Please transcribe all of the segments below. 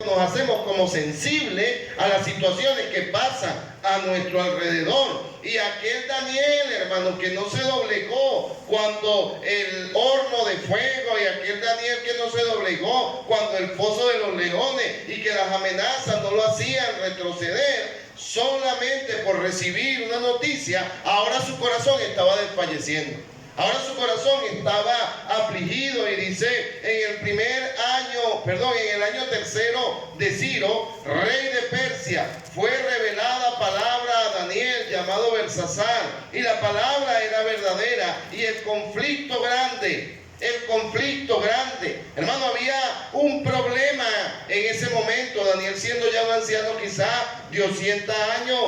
nos hacemos como sensibles a las situaciones que pasan a nuestro alrededor. Y aquel Daniel, hermano, que no se doblegó cuando el horno de fuego, y aquel Daniel que no se doblegó cuando el foso de los leones y que las amenazas no lo hacían retroceder, solamente por recibir una noticia, ahora su corazón estaba desfalleciendo. Ahora su corazón estaba afligido, y dice, en el año tercero de Ciro, rey de Persia, fue revelada palabra a Daniel llamado Belsasar, y la palabra era verdadera, y el conflicto grande, hermano, había un problema en ese momento. Daniel, siendo ya un anciano, quizá de 200 años,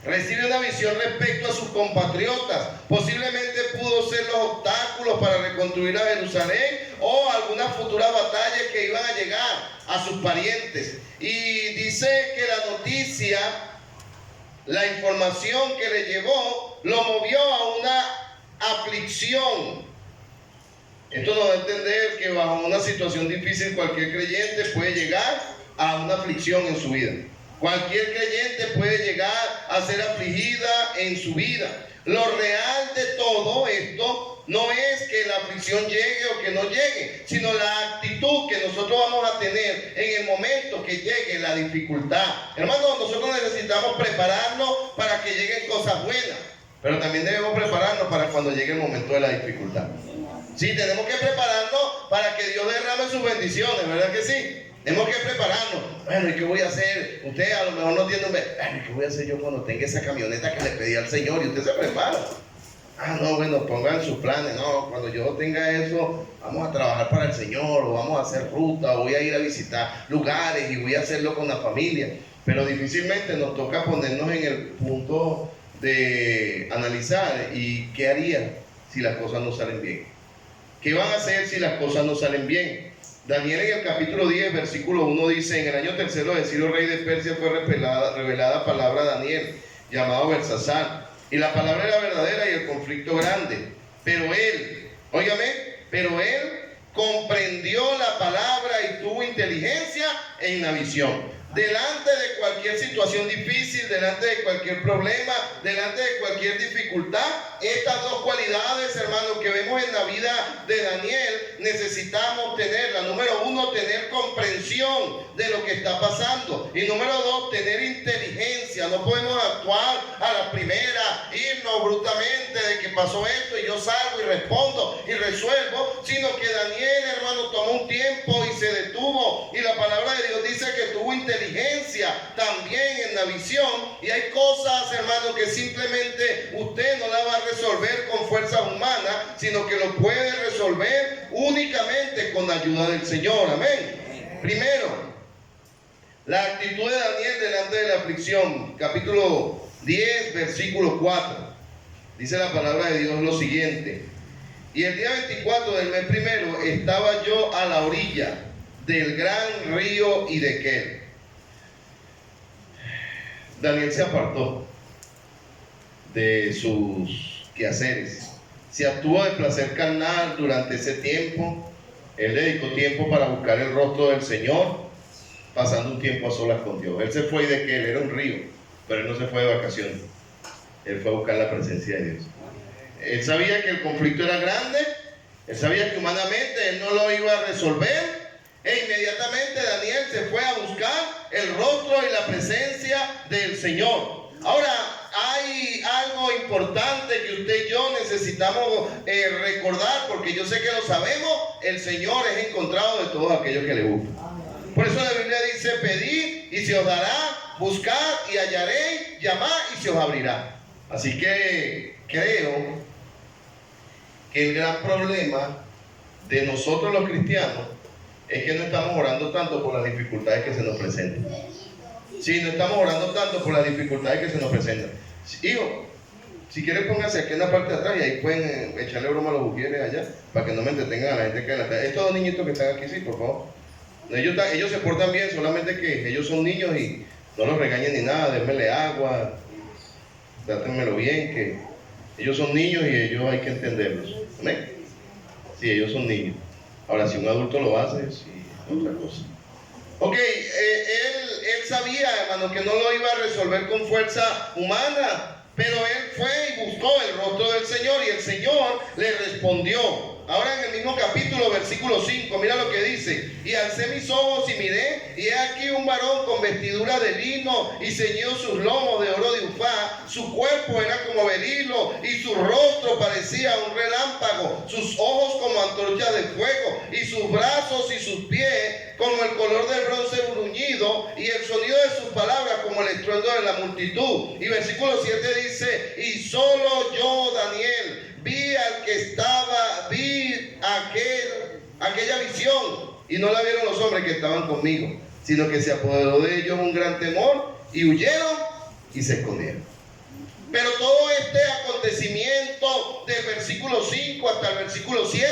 recibe una visión respecto a sus compatriotas. Posiblemente pudo ser los obstáculos para reconstruir a Jerusalén, o algunas futuras batallas que iban a llegar a sus parientes. Y dice que la noticia, la información que le llevó, lo movió a una aflicción. Esto nos da a entender que bajo una situación difícil cualquier creyente puede llegar a una aflicción en su vida. Cualquier creyente puede llegar a ser afligida en su vida. Lo real de todo esto no es que la aflicción llegue o que no llegue, sino la actitud que nosotros vamos a tener en el momento que llegue la dificultad. Hermanos, nosotros necesitamos prepararnos para que lleguen cosas buenas, pero también debemos prepararnos para cuando llegue el momento de la dificultad. Sí, tenemos que prepararnos para que Dios derrame sus bendiciones, ¿verdad que sí? Tenemos que prepararnos. Bueno, ¿y qué voy a hacer? Usted a lo mejor no tiene bueno, ¿qué voy a hacer yo cuando tenga esa camioneta que le pedí al Señor? Y usted se prepara. No, bueno, pongan sus planes. No, cuando yo tenga eso, vamos a trabajar para el Señor, o vamos a hacer ruta, o voy a ir a visitar lugares, y voy a hacerlo con la familia. Pero difícilmente nos toca ponernos en el punto de analizar, ¿y qué haría si las cosas no salen bien? ¿Qué van a hacer si las cosas no salen bien? Daniel, en el capítulo 10, versículo 1 dice: en el año tercero de Ciro, rey de Persia, fue revelada palabra a Daniel, llamado Belsasar. Y la palabra era verdadera y el conflicto grande. Pero él comprendió la palabra y tuvo inteligencia en la visión. Delante de cualquier situación difícil, delante de cualquier problema, delante de cualquier dificultad, estas dos cualidades, hermanos, que vemos en la vida de Daniel, necesitamos tenerla. Número uno, tener comprensión de lo que está pasando. Y número dos, tener inteligencia. No podemos actuar a la primera, irnos bruscamente de que pasó esto y yo salgo y respondo y resuelvo, sino que Daniel, hermano, tomó un tiempo y se detuvo. Y la palabra de Dios dice que tuvo inteligencia también en la visión. Y hay cosas, hermano, que simplemente usted no la va a resolver con fuerzas humanas, sino que lo puede resolver únicamente con la ayuda del Señor. Amén. Primero, la actitud de Daniel delante de la aflicción. Capítulo 10, versículo 4. Dice la palabra de Dios lo siguiente: y el día 24 del mes primero estaba yo a la orilla del gran río Hiddekel. Daniel se apartó de sus quehaceres, se abstuvo de placer carnal durante ese tiempo. Él dedicó tiempo para buscar el rostro del Señor, pasando un tiempo a solas con Dios. Él se fue de que él era un río, pero él no se fue de vacaciones. Él fue a buscar la presencia de Dios. Él sabía que el conflicto era grande, él sabía que humanamente él no lo iba a resolver, e inmediatamente Daniel se fue a buscar el rostro y la presencia del Señor. Ahora, hay algo importante que usted y yo necesitamos recordar, porque yo sé que lo sabemos: el Señor es encontrado de todos aquellos que le buscan. Por eso la Biblia dice: pedid y se os dará, buscad y hallaréis, llamad y se os abrirá. Así que creo que el gran problema de nosotros los cristianos es que no estamos orando tanto por las dificultades que se nos presentan. Sí, no estamos orando tanto por las dificultades que se nos presentan. Hijo, si quieren pónganse aquí en la parte de atrás y ahí pueden echarle broma a los ujieres allá, para que no me entretengan a la gente que en la calle. Estos dos niñitos que están aquí, sí, por favor. Ellos se portan bien, solamente que ellos son niños y no los regañen ni nada, démele agua, trátenmelo bien, que ellos son niños y ellos hay que entenderlos. ¿Amén? Sí, ellos son niños. Ahora, si un adulto lo hace, sí, es otra cosa. Ok, él sabía, hermano, que no lo iba a resolver con fuerza humana, pero él fue y buscó el rostro del Señor y el Señor le respondió. Ahora en el mismo capítulo, versículo 5, mira lo que dice: y alcé mis ojos y miré, y he aquí un varón con vestidura de lino y ceñido sus lomos de oro de Ufá, su cuerpo era como berilo y su rostro parecía un relámpago, sus ojos como antorchas de fuego y sus brazos y sus pies como el color del bronce bruñido y el sonido de sus palabras como el estruendo de la multitud. Y versículo 7 dice: y solo yo, Daniel, vi aquella visión, y no la vieron los hombres que estaban conmigo, sino que se apoderó de ellos un gran temor y huyeron y se escondieron. Pero todo este acontecimiento del versículo 5 hasta el versículo 7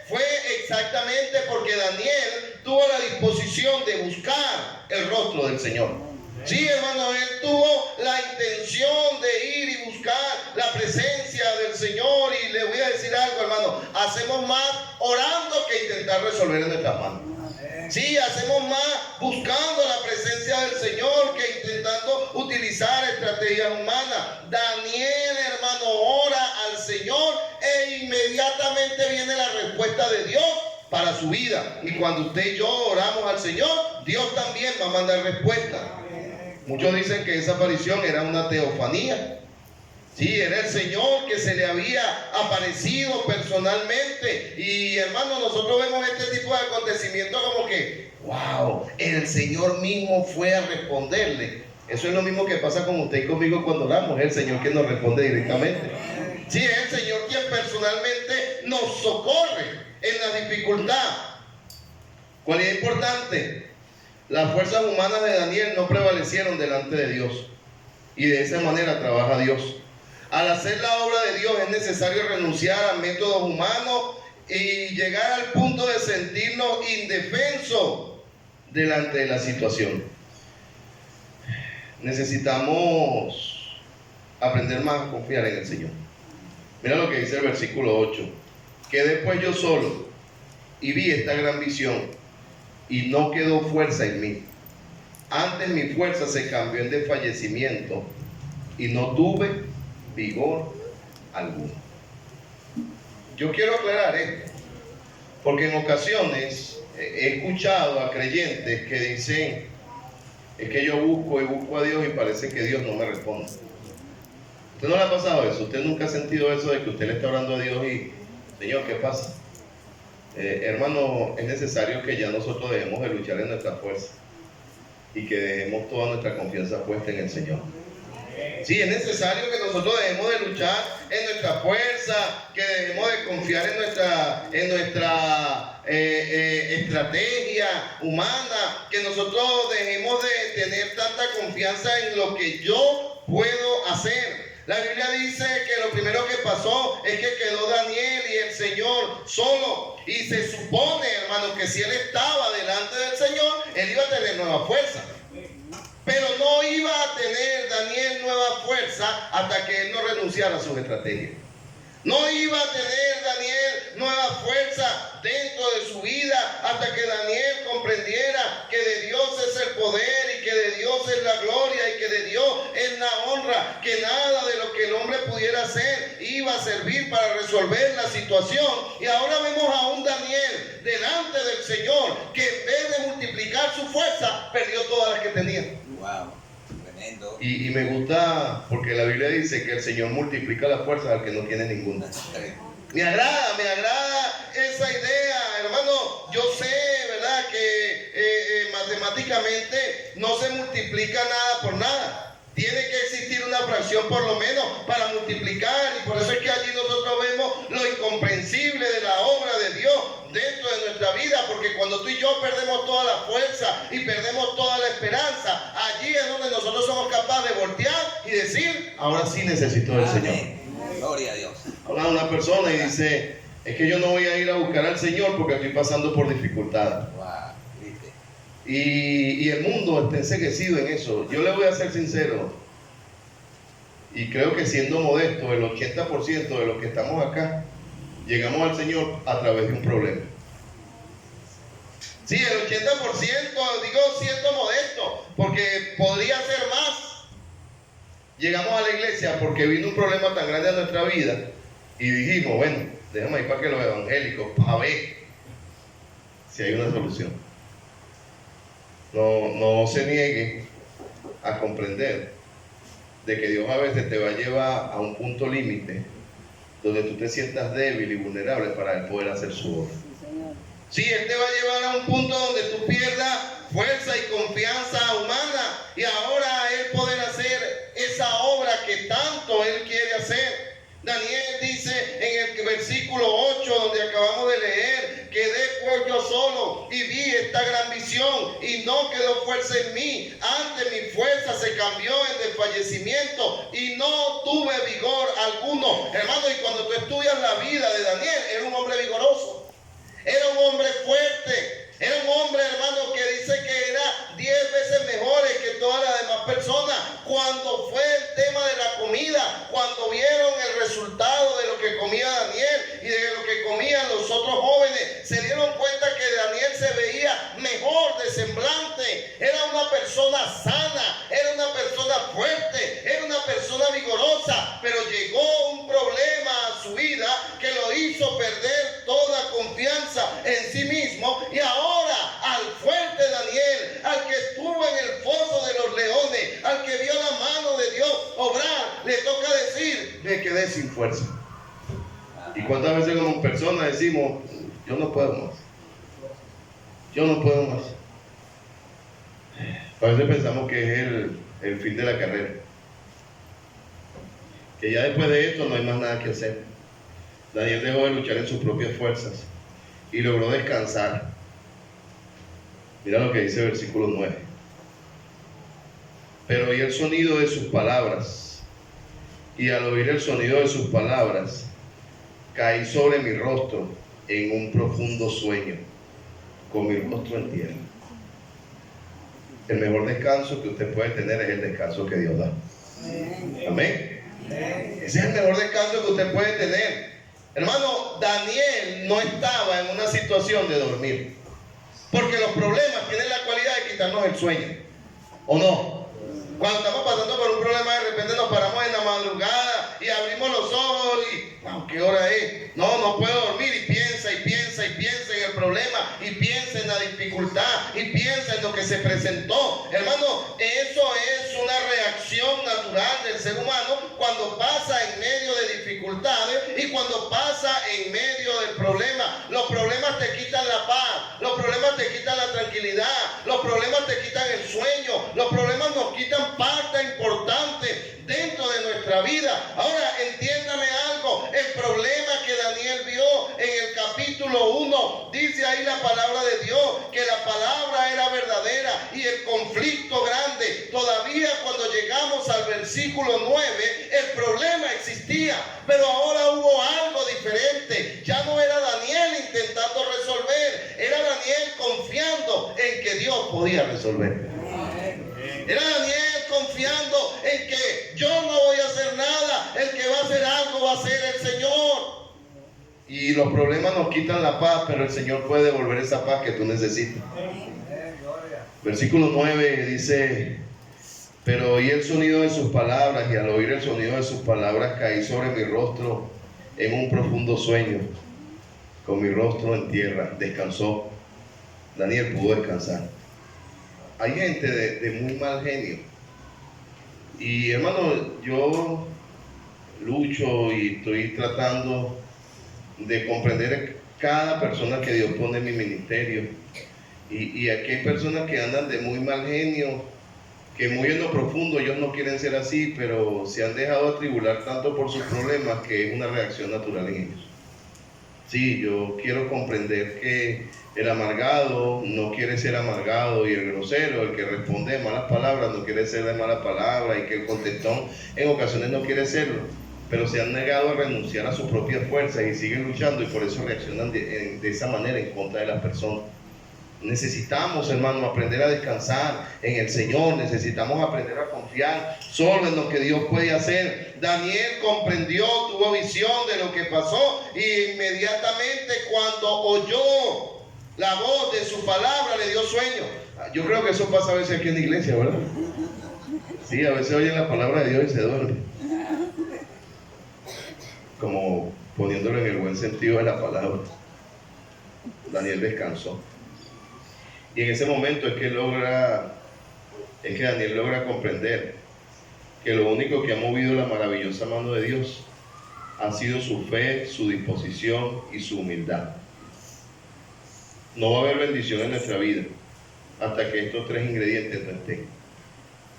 fue exactamente porque Daniel tuvo la disposición de buscar el rostro del Señor. Sí, hermano, él tuvo la intención de ir y buscar la presencia del Señor. Y le voy a decir algo, hermano: hacemos más orando que intentar resolver en nuestras manos. Sí, hacemos más buscando la presencia del Señor que intentando utilizar estrategias humanas. Daniel, hermano, ora al Señor e inmediatamente viene la respuesta de Dios para su vida. Y cuando usted y yo oramos al Señor, Dios también va a mandar respuesta. Muchos dicen que esa aparición era una teofanía. Sí, era el Señor que se le había aparecido personalmente. Y hermano, nosotros vemos este tipo de acontecimientos como que, wow, el Señor mismo fue a responderle. Eso es lo mismo que pasa con usted y conmigo cuando oramos. Es el Señor quien nos responde directamente. Sí, es el Señor quien personalmente nos socorre en la dificultad. Cualidad importante: las fuerzas humanas de Daniel no prevalecieron delante de Dios. Y de esa manera trabaja Dios. Al hacer la obra de Dios es necesario renunciar a métodos humanos y llegar al punto de sentirnos indefensos delante de la situación. Necesitamos aprender más a confiar en el Señor. Mira lo que dice el versículo 8: quedé pues yo solo y vi esta gran visión, y no quedó fuerza en mí. Antes mi fuerza se cambió en desfallecimiento y no tuve vigor alguno. Yo quiero aclarar esto, porque en ocasiones he escuchado a creyentes que dicen: es que yo busco y busco a Dios y parece que Dios no me responde. ¿Usted no le ha pasado eso? ¿Usted nunca ha sentido eso de que usted le está orando a Dios y: Señor, ¿qué pasa? Hermano, es necesario que ya nosotros dejemos de luchar en nuestra fuerza y que dejemos toda nuestra confianza puesta en el Señor. Sí, es necesario que nosotros dejemos de luchar en nuestra fuerza, que dejemos de confiar en nuestra estrategia humana, que nosotros dejemos de tener tanta confianza en lo que yo puedo hacer. La Biblia dice que lo primero que pasó es que quedó Daniel y el Señor solo. Y se supone, hermano, que si él estaba delante del Señor, él iba a tener nueva fuerza. Pero no iba a tener Daniel nueva fuerza hasta que él no renunciara a sus estrategias. No iba a tener Daniel nueva fuerza dentro de su vida hasta que Daniel comprendiera que de Dios es el poder y que de Dios es la gloria y que de Dios es la honra, que nada de lo que el hombre pudiera hacer iba a servir para resolver la situación. Y ahora vemos a un Daniel delante del Señor que en vez de multiplicar su fuerza, perdió todas las que tenía. Wow. Tremendo. Y me gusta porque la Biblia dice que el Señor multiplica las fuerzas al que no tiene ninguna. Me agrada esa idea, hermano. Yo sé, ¿verdad?, que matemáticamente no se multiplica nada por nada. Tiene que existir una fracción por lo menos para multiplicar, y por eso es que allí nosotros vemos lo incomprensible de la obra de Dios dentro de nuestra vida, porque cuando tú y yo perdemos toda la fuerza y perdemos toda la esperanza, allí es donde nosotros somos capaces de voltear y decir: ahora sí necesito del Señor. Gloria a Dios. Habla una persona y dice: es que yo no voy a ir a buscar al Señor porque estoy pasando por dificultades. Y el mundo está enceguecido en eso. Yo le voy a ser sincero, y creo que siendo modesto, el 80% de los que estamos acá llegamos al Señor a través de un problema. Sí, el 80%, digo siendo modesto, porque podría ser más. Llegamos a la iglesia porque vino un problema tan grande a nuestra vida y dijimos, bueno, déjame ir para que los evangélicos, para ver si hay una solución. No se niegue a comprender de que Dios a veces te va a llevar a un punto límite donde tú te sientas débil y vulnerable para Él poder hacer su obra. Sí, Él te va a llevar a un punto donde tú pierdas fuerza y confianza humana y ahora Él poder hacer esa obra que tanto Él quiere hacer. Daniel dice en el versículo 8 donde acabamos de leer: quedé pues yo solo y vi esta gran visión y no quedó fuerza en mí. Antes mi fuerza se cambió en desfallecimiento y no tuve vigor alguno. Hermano, y cuando tú estudias la vida de Daniel, era un hombre vigoroso, era un hombre fuerte, era un hombre, hermano, que dice que era 10 veces mejor que todas las demás personas. Cuando fue el tema de la comida, cuando vieron el resultado de lo que comía Daniel y de lo que comían los otros jóvenes, se dieron cuenta que Daniel se veía mejor de semblante. Era una persona sana, era una persona fuerte, era una persona vigorosa, pero llegó un problema a su vida que lo hizo perder toda confianza en sí mismo. Y ahora al fuerte Daniel, al que estuvo en el foso de los leones, al que vio la mano de Dios obrar, le toca decir: me quedé sin fuerza. ¿Y cuántas veces como personas decimos: yo no puedo más, yo no puedo más? A veces pensamos que es el fin de la carrera, que ya después de esto no hay más nada que hacer. Daniel dejó de luchar en sus propias fuerzas y logró descansar. Mira lo que dice el versículo 9. Pero oí el sonido de sus palabras, y al oír el sonido de sus palabras, caí sobre mi rostro en un profundo sueño, con mi rostro en tierra. El mejor descanso que usted puede tener es el descanso que Dios da. Amén. Ese es el mejor descanso que usted puede tener. Hermano, Daniel no estaba en una situación de dormir, porque los problemas tienen la cualidad de quitarnos el sueño, ¿o no? Cuando estamos pasando por un problema, de repente nos paramos en la madrugada y abrimos los ojos y wow, ¿qué hora es? No puedo dormir, y piensa y piensa y piensa en el problema y piensa en la dificultad y piensa en lo que se presentó. Hermano, eso es una reacción natural del ser humano cuando pasa en medio de dificultades y cuando pasa en medio del problema. Los problemas te quitan la paz, los problemas te quitan la tranquilidad, los problemas te quitan el sueño, los problemas nos quitan parte importante dentro de nuestra vida. Ahora, entiéndame algo: el problema que Daniel vio en el capítulo 1, dice ahí la palabra de Dios, que la palabra era verdadera y el conflicto grande. Todavía cuando llegamos al versículo 9, el problema existía, pero ahora hubo algo diferente. Ya no era Daniel intentando resolver, era Daniel confiando en que Dios podía resolver. Era Daniel confiando en que yo no voy a hacer nada, el que va a hacer algo va a ser el Señor. Y los problemas nos quitan la paz, pero el Señor puede devolver esa paz que tú necesitas. Versículo 9 dice: pero oí el sonido de sus palabras, y al oír el sonido de sus palabras caí sobre mi rostro en un profundo sueño, con mi rostro en tierra. Descansó. Daniel pudo descansar. Hay gente de muy mal genio. Y hermano, yo lucho y estoy tratando de comprender cada persona que Dios pone en mi ministerio. Y aquí hay personas que andan de muy mal genio, que muy en lo profundo ellos no quieren ser así, pero se han dejado atribular tanto por sus problemas que es una reacción natural en ellos. Sí, yo quiero comprender que el amargado no quiere ser amargado, y el grosero, el que responde de malas palabras, no quiere ser de malas palabras, y que el contestón en ocasiones no quiere serlo, pero se han negado a renunciar a sus propias fuerzas y siguen luchando, y por eso reaccionan de esa manera en contra de las personas. Necesitamos, hermano, aprender a descansar en el Señor. Necesitamos aprender a confiar solo en lo que Dios puede hacer. Daniel comprendió, tuvo visión de lo que pasó, y inmediatamente cuando oyó La voz de su palabra le dio sueño. Yo creo que eso pasa a veces aquí en la iglesia, ¿verdad? Sí, a veces oyen la palabra de Dios y se duermen. Como poniéndolo en el buen sentido de la palabra. Daniel descansó. Y en ese momento es que Daniel logra comprender que lo único que ha movido la maravillosa mano de Dios ha sido su fe, su disposición y su humildad. No va a haber bendición en nuestra vida hasta que estos tres ingredientes no estén.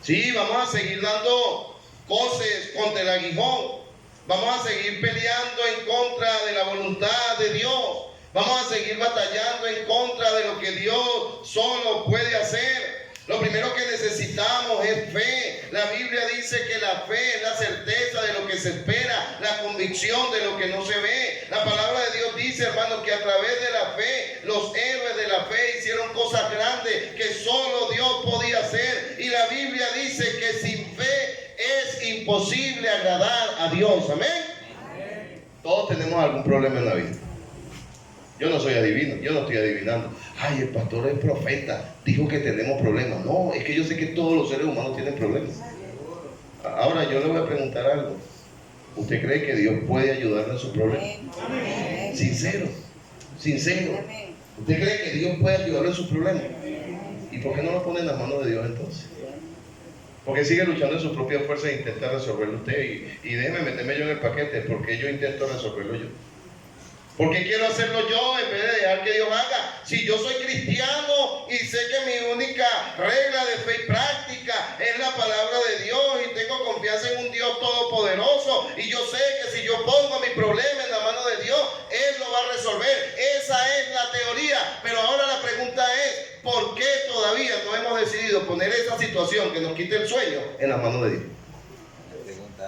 Sí, vamos a seguir dando coces contra el aguijón. Vamos a seguir peleando en contra de la voluntad de Dios. Vamos a seguir batallando en contra de lo que Dios solo puede hacer. Lo primero que necesitamos es fe. La Biblia dice que la fe es la certeza de lo que se espera, la convicción de lo que no se ve. La palabra de Dios dice, hermanos, que a través de la fe, los héroes de la fe hicieron cosas grandes que solo Dios podía hacer. Y la Biblia dice que sin fe es imposible agradar a Dios. Amén. Todos tenemos algún problema en la vida. Yo no soy adivino, yo no estoy adivinando. Ay, el pastor es profeta, dijo que tenemos problemas. No, es que yo sé que todos los seres humanos tienen problemas. Ahora yo le voy a preguntar algo. ¿Usted cree que Dios puede ayudarle en sus problemas? Sincero, sincero. ¿Usted cree que Dios puede ayudarle en sus problemas? ¿Y por qué no lo pone en las manos de Dios entonces? Porque sigue luchando en su propia fuerza e intenta resolverlo usted. Y déjeme meterme yo en el paquete, porque yo intento resolverlo yo. Porque quiero hacerlo yo en vez de dejar que Dios haga. Si yo soy cristiano y sé que mi única regla de fe y práctica es la palabra de Dios y tengo confianza en un Dios todopoderoso y yo sé que si yo pongo mi problema en la mano de Dios, Él lo va a resolver. Esa es la teoría. Pero ahora la pregunta es, ¿por qué todavía no hemos decidido poner esa situación que nos quite el sueño en la mano de Dios?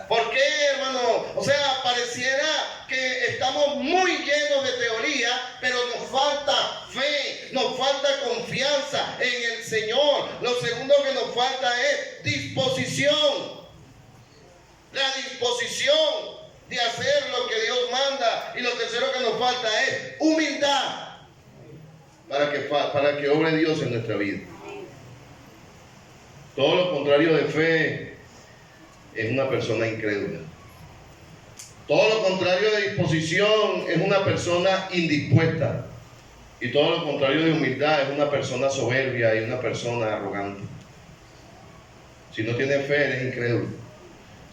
¿Por qué, hermano? O sea, pareciera que estamos muy llenos de teoría, pero nos falta fe, nos falta confianza en el Señor. Lo segundo que nos falta es disposición. La disposición de hacer lo que Dios manda. Y lo tercero que nos falta es humildad para que obre Dios en nuestra vida. Todo lo contrario de fe es una persona incrédula. Todo lo contrario de disposición es una persona indispuesta. Y todo lo contrario de humildad es una persona soberbia y una persona arrogante. Si no tienes fe, eres incrédulo.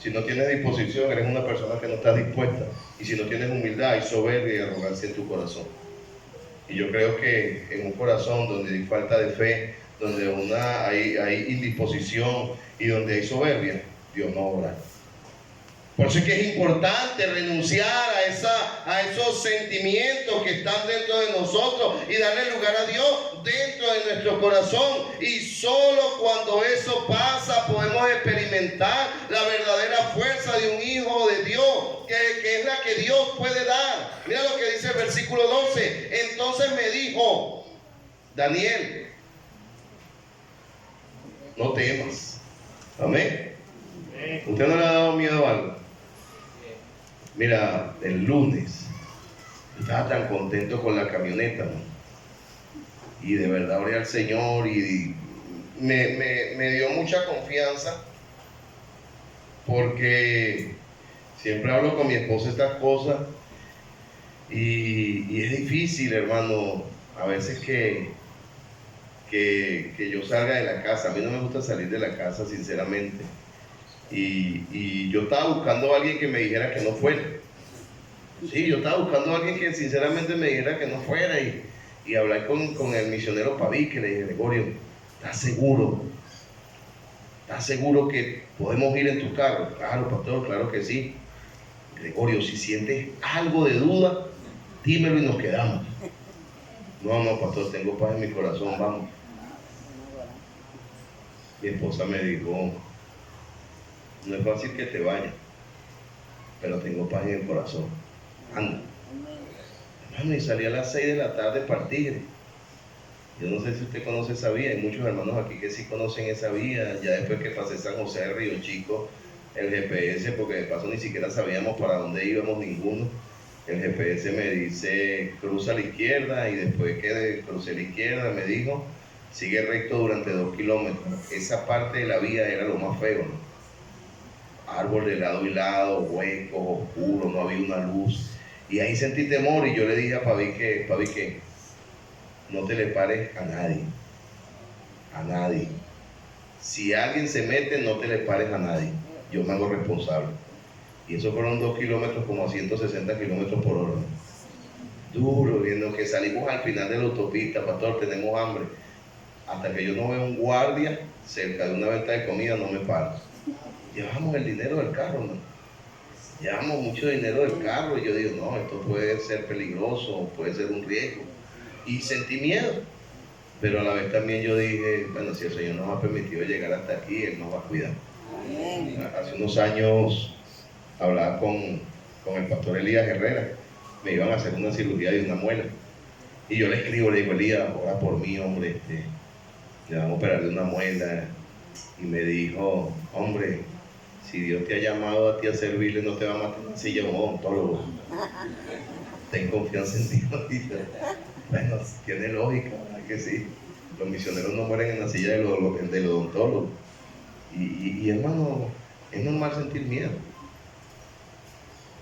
Si no tienes disposición, eres una persona que no está dispuesta. Y si no tienes humildad, hay soberbia y arrogancia en tu corazón. Y yo creo que en un corazón donde hay falta de fe, donde hay indisposición y donde hay soberbia, Dios no obra. Por eso es que es importante renunciar a esos sentimientos que están dentro de nosotros y darle lugar a Dios dentro de nuestro corazón. Y solo cuando eso pasa podemos experimentar la verdadera fuerza de un hijo de Dios, que es la que Dios puede dar. Mira lo que dice el versículo 12. Entonces me dijo, Daniel, no temas. Amén. ¿Usted no le ha dado miedo a algo? Mira, el lunes estaba tan contento con la camioneta, ¿no? Y de verdad oré al Señor y me dio mucha confianza, porque siempre hablo con mi esposa estas cosas y es difícil, hermano, a veces que yo salga de la casa. A mí no me gusta salir de la casa, sinceramente. Y yo estaba buscando a alguien que me dijera que no fuera. Sí, yo estaba buscando a alguien que sinceramente me dijera que no fuera. Y hablar con el misionero Paví, que le dije, Gregorio, ¿estás seguro? ¿Estás seguro que podemos ir en tu carro? Claro, pastor, claro que sí. Gregorio, si sientes algo de duda, dímelo y nos quedamos. No, pastor, tengo paz en mi corazón, vamos. Mi esposa me dijo, no es fácil que te vayas, pero tengo paz en el corazón. Anda. Hermano, y salí a las 6 de la tarde para Tigre. Yo no sé si usted conoce esa vía, hay muchos hermanos aquí que sí conocen esa vía. Ya después que pasé San José de Río Chico, el GPS, porque de paso ni siquiera sabíamos para dónde íbamos ninguno. El GPS me dice cruza a la izquierda y después que crucé a la izquierda me dijo sigue recto durante 2 kilómetros. Esa parte de la vía era lo más feo, ¿no? Árbol de lado y lado, huecos, oscuros, no había una luz. Y ahí sentí temor y yo le dije a Pavi que no te le pares a nadie. A nadie. Si alguien se mete, no te le pares a nadie. Yo me hago responsable. Y eso fueron 2 kilómetros como a 160 kilómetros por hora. Duro, viendo que salimos al final de la autopista, pastor, tenemos hambre. Hasta que yo no veo un guardia cerca de una venta de comida, no me paro. Llevamos el dinero del carro, ¿no? Llevamos mucho dinero del carro y yo digo, no, esto puede ser peligroso, puede ser un riesgo. Y sentí miedo. Pero a la vez también yo dije, bueno, si el Señor nos ha permitido llegar hasta aquí, Él nos va a cuidar. Hace unos años hablaba con el pastor Elías Herrera, me iban a hacer una cirugía de una muela. Y yo le escribo, le digo, Elías, ora por mí, hombre, le vamos a operar de una muela. Y me dijo, hombre, si Dios te ha llamado a ti a servirle, no te va a matar en una silla de un odontólogo. Ten confianza en Dios. Bueno, tiene lógica, ¿verdad que sí? Los misioneros no mueren en la silla del odontólogo. Y hermano, es normal sentir miedo.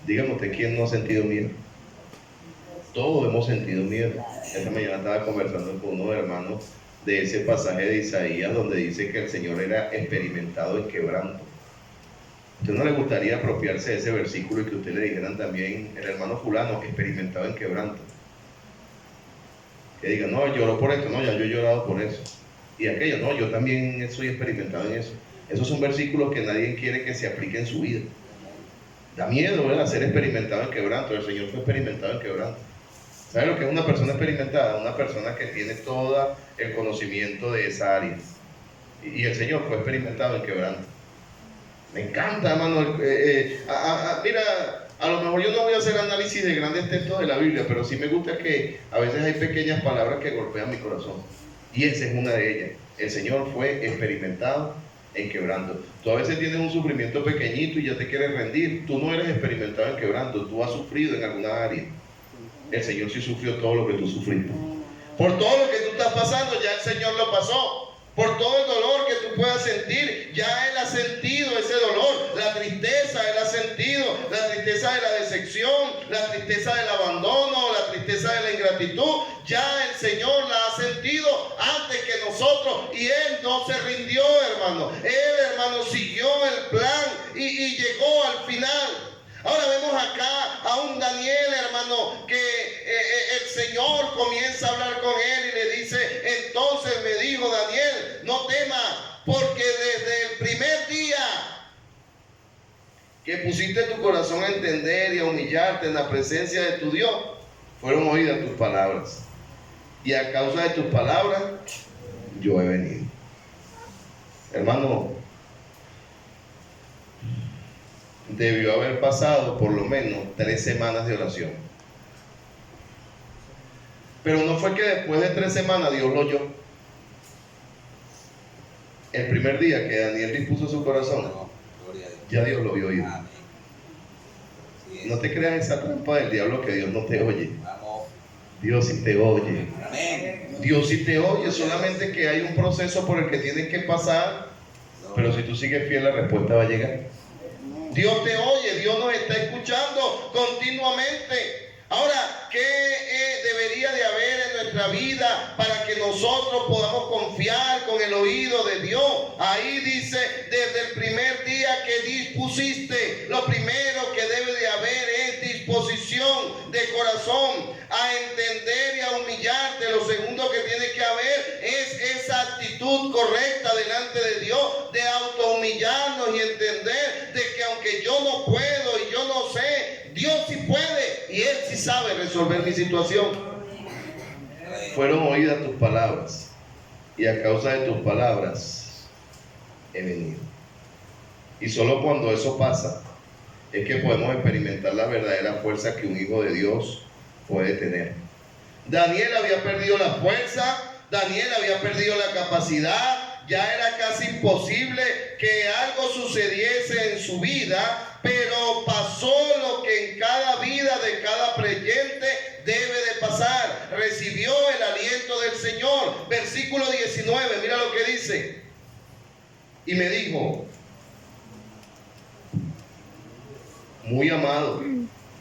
Dígame usted, ¿quién no ha sentido miedo? Todos hemos sentido miedo. Esta mañana estaba conversando con unos hermanos de ese pasaje de Isaías donde dice que el Señor era experimentado en quebranto. ¿A usted no le gustaría apropiarse de ese versículo y que usted le dijeran también, el hermano fulano, experimentado en quebranto? Que diga, no, lloró por esto, no, ya yo he llorado por eso. Y aquello, no, yo también soy experimentado en eso. Esos son versículos que nadie quiere que se apliquen en su vida. Da miedo, ¿verdad? Ser experimentado en quebranto. El Señor fue experimentado en quebranto. ¿Sabe lo que es una persona experimentada? Una persona que tiene todo el conocimiento de esa área. Y el Señor fue experimentado en quebranto. Me encanta, hermano. Mira, a lo mejor yo no voy a hacer análisis de grandes textos de la Biblia, pero sí me gusta que a veces hay pequeñas palabras que golpean mi corazón. Y esa es una de ellas. El Señor fue experimentado en quebranto. Tú a veces tienes un sufrimiento pequeñito y ya te quieres rendir. Tú no eres experimentado en quebranto, tú has sufrido en alguna área. El Señor sí sufrió todo lo que tú sufriste. Por todo lo que tú estás pasando, ya el Señor lo pasó. Por todo el dolor que tú puedas sentir, ya Él ha sentido ese dolor. La tristeza, Él ha sentido. La tristeza de la decepción, la tristeza del abandono, la tristeza de la ingratitud. Ya el Señor la ha sentido antes que nosotros. Y Él no se rindió, hermano. Él, hermano, siguió el plan y llegó al final. Ahora vemos acá a un Daniel, hermano, que el Señor comienza a hablar con él y le dice, entonces me dijo Daniel, no temas, porque desde el primer día que pusiste tu corazón a entender y a humillarte en la presencia de tu Dios, fueron oídas tus palabras. Y a causa de tus palabras, yo he venido. Hermano, debió haber pasado por lo menos 3 semanas de oración. Pero no fue que después de 3 semanas Dios lo oyó. El primer día que Daniel dispuso su corazón, ya Dios lo vio oír. No te creas esa trampa del diablo que Dios no te oye. Dios sí te oye. Dios sí te oye, solamente que hay un proceso por el que tienes que pasar. Pero si tú sigues fiel, la respuesta va a llegar. Dios te oye, Dios nos está escuchando continuamente. Ahora, ¿qué debería de haber en nuestra vida para que nosotros podamos confiar con el oído de Dios? Ahí dice, desde el primer día que dispusiste, lo primero que debe de haber es disposición de corazón a entender y a humillarte. Lo segundo que tiene que haber es esa actitud correcta delante de Dios, de autohumillarnos y entender de que aunque yo no puedo y yo no sé, Dios sí puede y Él sí sabe resolver mi situación. Fueron oídas tus palabras y a causa de tus palabras he venido. Y solo cuando eso pasa es que podemos experimentar la verdadera fuerza que un hijo de Dios puede tener. Daniel había perdido la fuerza, Daniel había perdido la capacidad. Ya era casi imposible que algo sucediese en su vida pero pasó lo que en cada vida de cada creyente debe de pasar. Recibió el aliento del Señor. Versículo 19, mira lo que dice. Y me dijo: muy amado,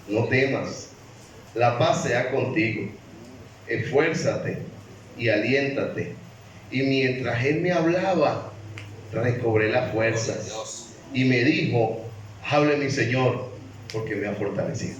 no temas, la paz sea contigo. Esfuérzate y aliéntate. Y mientras él me hablaba, recobré las fuerzas. Y me dijo: hable mi Señor, porque me ha fortalecido.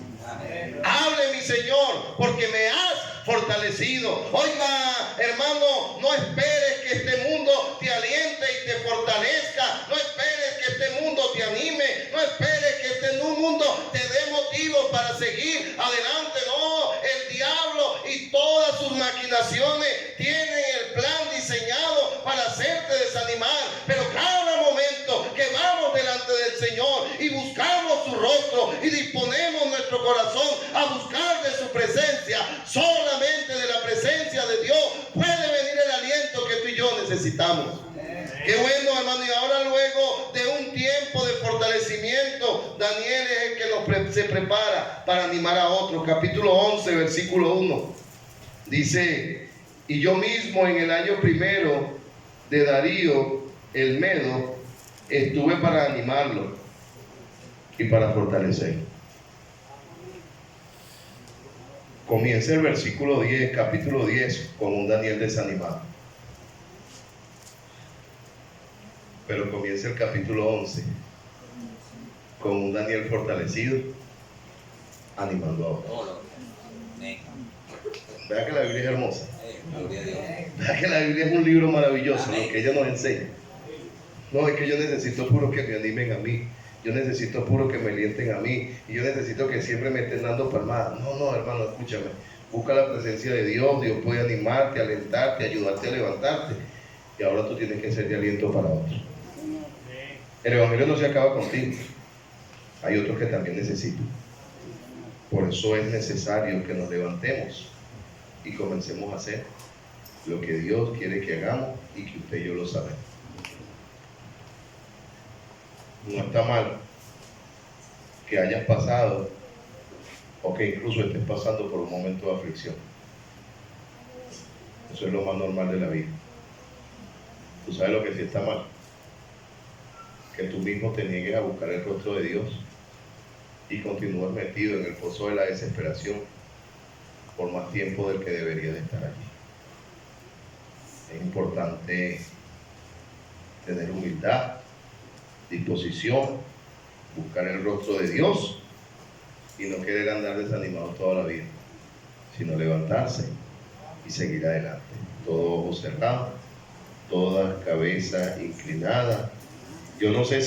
Hable mi Señor, porque me has fortalecido. Oiga, hermano, no esperes que este mundo te aliente y te fortalezca. No esperes que este mundo te anime. No esperes que este mundo te dé motivos para seguir adelante. No, el diablo y todas sus maquinaciones tienen el plan diseñado para hacerte desanimar. Pero cada momento que vamos delante del Señor y buscamos su rostro y disponemos nuestro corazón a buscar de su presencia, solamente de la presencia de Dios puede venir el aliento que tú y yo necesitamos. Qué bueno, hermano. Y ahora, luego de un tiempo de fortalecimiento, Daniel es el que se prepara para animar a otros. Capítulo 11, versículo 1 dice: y yo mismo en el año primero de Darío el Medo estuve para animarlo y para fortalecer. Comienza el versículo 10, capítulo 10, con un Daniel desanimado. Pero comienza el capítulo 11 con un Daniel fortalecido, animando a otros. Vea que la Biblia es hermosa. Vea que la Biblia es un libro maravilloso, lo que ella nos enseña. No, es que yo necesito puro que me animen a mí. Yo necesito puro que me alienten a mí. Y yo necesito que siempre me estén dando palmadas. No, hermano, escúchame. Busca la presencia de Dios. Dios puede animarte, alentarte, ayudarte a levantarte. Y ahora tú tienes que ser de aliento para otros. El evangelio no se acaba contigo. Hay otros que también necesitan. Por eso es necesario que nos levantemos y comencemos a hacer lo que Dios quiere que hagamos y que usted y yo lo sabemos. No está mal que hayas pasado o que incluso estés pasando por un momento de aflicción. Eso es lo más normal de la vida. ¿Tú sabes lo que sí está mal? Que tú mismo te niegues a buscar el rostro de Dios y continúes metido en el pozo de la desesperación por más tiempo del que deberías de estar allí. Es importante tener humildad, disposición, buscar el rostro de Dios y no querer andar desanimado toda la vida, sino levantarse y seguir adelante. Todo ojo cerrado, toda cabeza inclinada. Yo no sé si